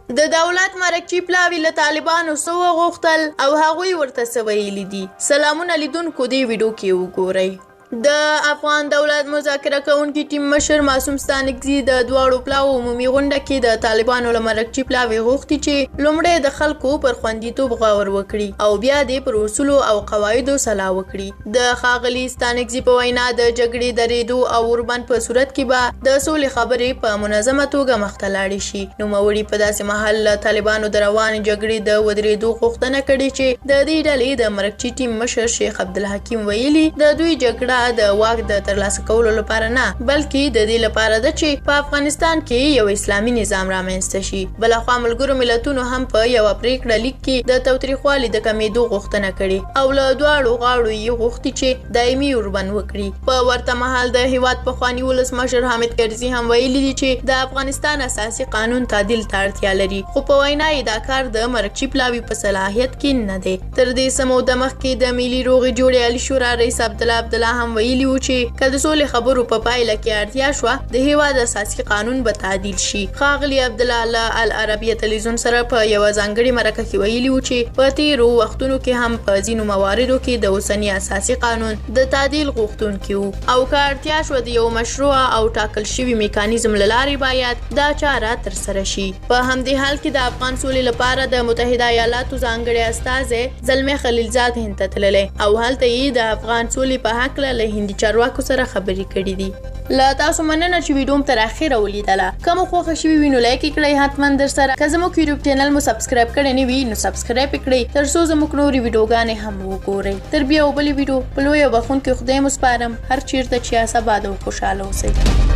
د دولت مرکچی پلاوی له طالبانو څه وغوښتل او هغوی ورته څه ویلي دي. سلامونه لیدونکو، دې ویډیو کې وګورئ. د افغان دولت مذاکره کوونکي ټیم مشر معصوم ستانکزي د دواړو پلاوو عمومي غونډه کې د طالبانو له مرکچي پلاوي غوښتي چې لومړی د خلکو پر خوندیتوب غور وکړي او بیا د پر اصولو او قواعدو صلاح وکړي. د ښاغلي ستانکزي په وینا د جګړې درېدو او اوربند په صورت کې به د سولې خبرې په منظمه توګه مخته لاړې شي. نوموړي په داسې مهال له طالبانو د روانې جګړې د ودرېدو غوښتنه کړې چې د دې ډلې د مرکچي ټیم مشر شیخ عبدالحکیم ویلي د دوی جګړه د واک د ترلاسه کولو لپاره نه، بلکې د دې لپاره ده چې په افغانستان کې یو اسلامي نظام رامنځته شي. بلخوا ملګرو ملتونو هم په یو پریکړه لیک کې د تاوتریخوالي د کمیدو غوښتنه کړې او له دواړو غاړو یې غوښتي چې دایمي اوربند وکړي. په ورته مهال د هیواد پخواني ولسمشر حامد کرزي هم ویلي دي چې د افغانستان اساسي قانون تعدیل ته اړتیا لري، خو په وینا یې دا کار د مرکچي پلاوي په صلاحیت کې نه دی. تر دې څه موده مخکې د ملي روغې جوړې علي شورا رئیس عبدالله هم ویلي و چې که د سولې خبرو په پایله کې اړتیا شوه د هیواد اساسي قانون به تعدیل شي. ښاغلي عبدالله له العربیه تلویزیون سره په یوه ځانګړې مرکه کې ویلي و چې په تیرو وختونو کې هم په ځینو مواردو کې د اوسني اساسي قانون د تعدیل غوښتونکي وو او که اړتیا شوه د یو مشروع او ټاکل شوي میکانیزم له لارې باید دا چاره ترسره شي. په همدې حال کې د افغان سولې لپاره د متحده ایالاتو ځانګړی استازی زلمي خلیلزاد هند ته تللی او هلته یې د افغان سولې په هکله له هندي چارواکو سره خبرې کړې دي. له تاسو مننه چې ویډیو مو تر اخره ولیدله. که مو خوښه شوي وي نو لایک یې کړئ حتما در سره. که زموږ یوټیوب چینل مو سبسکرایب کړی نه وي نو سبسکرایب یې کړئ تر څو زموږ نورې ویډیوګانې هم وګورئ. تر بیا یو بلې ویډیو په لوی او بخښونکي خدای مو سپارم. هر چیرته چې یاست اباد او خوشحاله اوسئ.